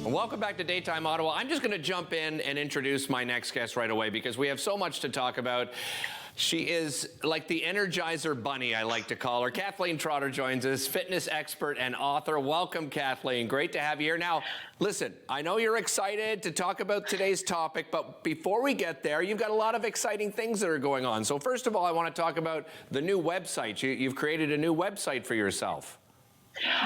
Welcome back to Daytime Ottawa. I'm just going to jump in and introduce my next guest right away because we have so much to talk about. She is like the Energizer Bunny, I like to call her. Kathleen Trotter joins us, fitness expert and author. Welcome, Kathleen. Great to have you here. Now, listen, I know you're excited to talk about today's topic, but before we get there, you've got a lot of exciting things that are going on. So first of all, I want to talk about the new website. You've created a new website for yourself.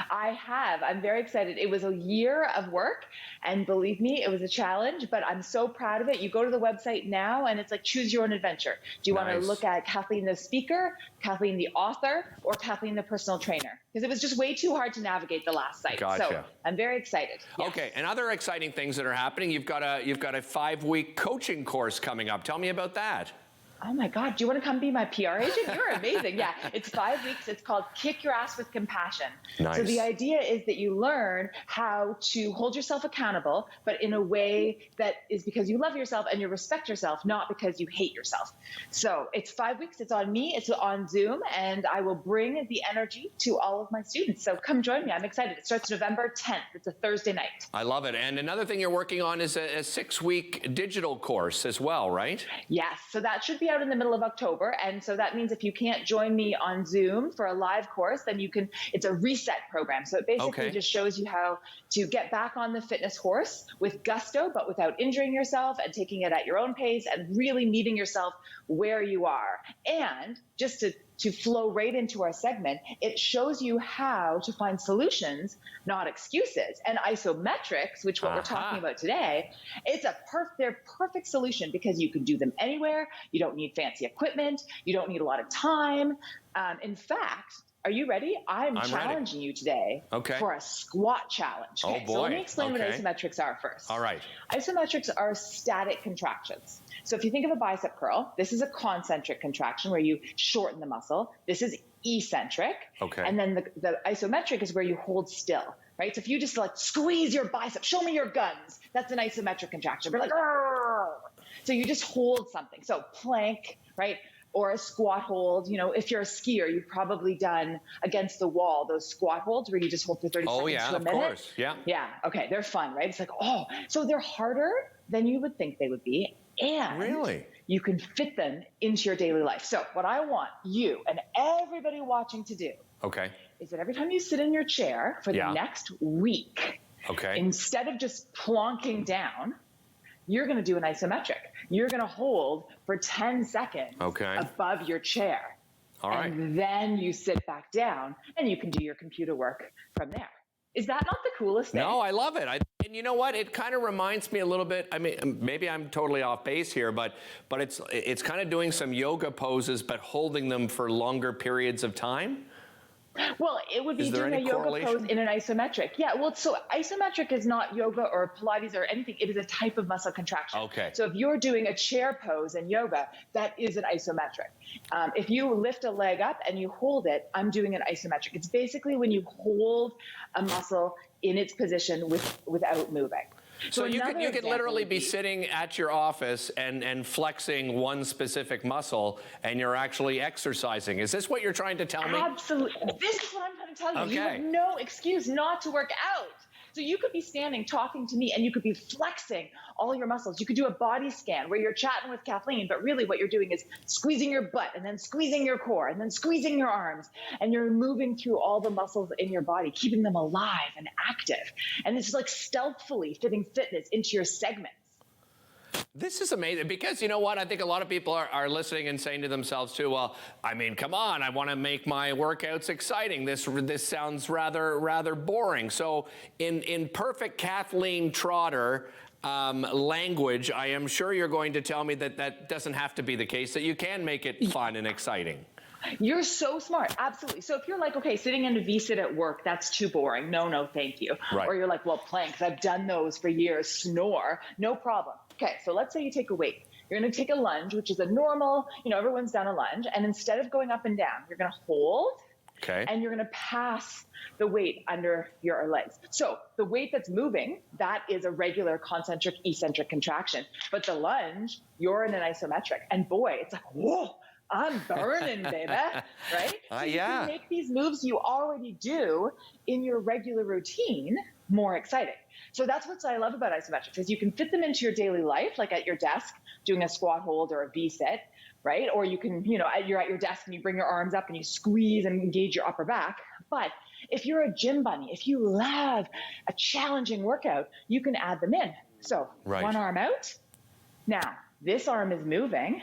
I have. I'm very excited. It was a year of work, and believe me, it was a challenge, but I'm so proud of it. You go to the website now, and it's like choose your own adventure. Do you want to look at Kathleen the speaker, Kathleen the author, or Kathleen the personal trainer? Because it was just way too hard to navigate the last site. Gotcha. So I'm very excited. Yes. Okay, and other exciting things that are happening. You've got a 5-week coaching course coming up. Tell me about that. Oh my God, do you want to come be my PR agent? You're amazing. Yeah, it's 5 weeks. It's called Kick Your Ass with Compassion. Nice. So the idea is that you learn how to hold yourself accountable, but in a way that is because you love yourself and you respect yourself, not because you hate yourself. So it's 5 weeks. It's on me. It's on Zoom, and I will bring the energy to all of my students. So come join me. I'm excited. It starts November 10th. It's a Thursday night. I love it. And another thing you're working on is a 6-week digital course as well, right? Yes. So that should be out in the middle of October. And so that means if you can't join me on Zoom for a live course, then you can, it's a reset program. So it basically just shows you how to get back on the fitness horse with gusto, but without injuring yourself, and taking it at your own pace and really meeting yourself where you are. And just to flow right into our segment, it shows you how to find solutions, not excuses. And isometrics, which what we're talking about today, it's they're perfect solution because you can do them anywhere. You don't need fancy equipment. You don't need a lot of time. In fact, are you ready? I'm challenging you today for a squat challenge. Okay, so let me explain what isometrics are first. All right. Isometrics are static contractions. So if you think of a bicep curl, this is a concentric contraction where you shorten the muscle. This is eccentric. Okay. And then the isometric is where you hold still, right? So if you just like squeeze your bicep, show me your guns, that's an isometric contraction. We're like, argh! So you just hold something. So plank, right? Or a squat hold. You know, if you're a skier, you've probably done against the wall, those squat holds where you just hold for 30 seconds to a minute. Oh yeah, of course, yeah. Yeah, okay, they're fun, right? It's like, oh, so they're harder than you would think they would be. And really, you can fit them into your daily life. So what I want you and everybody watching to do is that every time you sit in your chair for the next week, instead of just plonking down, you're going to do an isometric. You're going to hold for 10 seconds above your chair. All right. And then you sit back down and you can do your computer work from there. Is that not the coolest thing? No, I love it. And you know what? It kind of reminds me a little bit. I mean, maybe I'm totally off base here, but it's kind of doing some yoga poses, but holding them for longer periods of time. Well, it would be doing a yoga pose in an isometric. Yeah, well, so isometric is not yoga or Pilates or anything. It is a type of muscle contraction. Okay. So if you're doing a chair pose in yoga, that is an isometric. If you lift a leg up and you hold it, I'm doing an isometric. It's basically when you hold a muscle in its position without moving. So you could literally be sitting at your office and flexing one specific muscle, and you're actually exercising. Is this what you're trying to tell me? Absolutely. This is what I'm trying to tell you. You have no excuse not to work out. So you could be standing talking to me and you could be flexing all your muscles. You could do a body scan where you're chatting with Kathleen, but really what you're doing is squeezing your butt and then squeezing your core and then squeezing your arms. And you're moving through all the muscles in your body, keeping them alive and active. And this is like stealthily fitting fitness into your segments. This is amazing because you know what? I think a lot of people are listening and saying to themselves too, well, I mean, come on, I want to make my workouts exciting. This sounds rather boring. So in perfect Kathleen Trotter language, I am sure you're going to tell me that doesn't have to be the case, that you can make it fun and exciting. You're so smart. Absolutely. So if you're like, okay, sitting in a V-sit at work, that's too boring. No, thank you. Right. Or you're like, well, plank, because I've done those for years. Snore, no problem. Okay, so let's say you take a weight. You're going to take a lunge, which is a normal, everyone's done a lunge. And instead of going up and down, you're going to hold. Okay. And you're going to pass the weight under your legs. So the weight that's moving, that is a regular concentric eccentric contraction. But the lunge, you're in an isometric. And boy, it's like, whoa, I'm burning, baby, right? So you Yeah. can make these moves you already do in your regular routine more exciting. So that's what I love about isometrics is you can fit them into your daily life, like at your desk, doing a squat hold or a V-sit, right? Or you can, you're at your desk and you bring your arms up and you squeeze and engage your upper back. But if you're a gym bunny, if you love a challenging workout, you can add them in. So one arm out. Now, this arm is moving,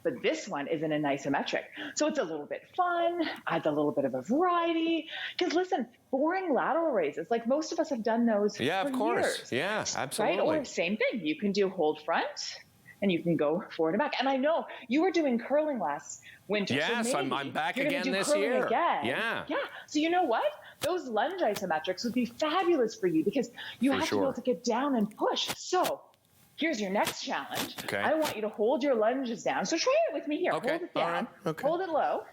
but this one is in an isometric. So it's a little bit fun, adds a little bit of a variety. Because listen, boring lateral raises, like most of us have done those for of course. years. Yeah, absolutely. Right? Or same thing, you can do hold front and you can go forward and back. And I know you were doing curling last winter. Yes, so I'm back you're again do this curling year. Again. Yeah. Yeah. So you know what? Those lunge isometrics would be fabulous for you because you have to be able to get down and push. So here's your next challenge. Okay. I want you to hold your lunges down. So try it with me here. Okay. Hold it down. All right. Okay. Hold it low.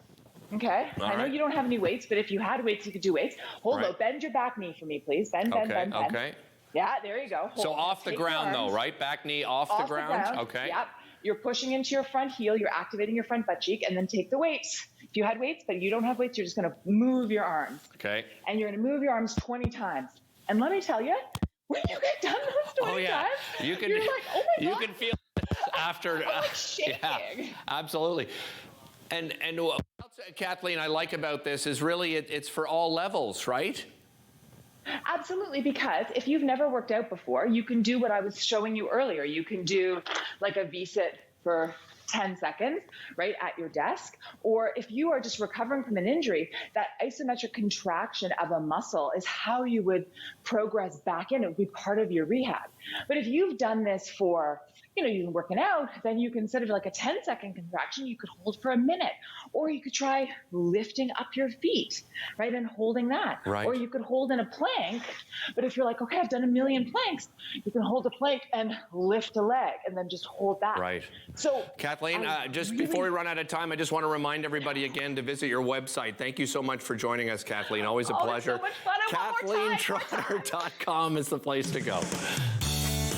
Okay. I know you don't have any weights, but if you had weights, you could do weights. Hold low. Bend your back knee for me, please. Bend. Okay. Yeah, there you go. Hold. So off the ground though, right? Back knee off the ground. Okay. Yep. You're pushing into your front heel. You're activating your front butt cheek, and then take the weights. If you had weights, but you don't have weights, you're just going to move your arms. Okay. And you're going to move your arms 20 times. And let me tell you, when you get done those 20 times, you're like, oh my God. You can feel it after. I'm like shaking. Yeah, absolutely. And what else, Kathleen, I like about this is really it's for all levels, right? Absolutely, because if you've never worked out before, you can do what I was showing you earlier. You can do like a V-sit for 10 seconds, right, at your desk. Or if you are just recovering from an injury, that isometric contraction of a muscle is how you would progress back in. It would be part of your rehab. But if you've done this for, you've been working out, then you can, instead of like a 10-second contraction, you could hold for a minute. Or you could try lifting up your feet, right, and holding that. Right. Or you could hold in a plank. But if you're like, okay, I've done a million planks, you can hold a plank and lift a leg and then just hold that. Right. So Kathleen, before we run out of time, I just want to remind everybody again to visit your website. Thank you so much for joining us, Kathleen. Always a pleasure. It's so much fun. KathleenTrotter.com is the place to go.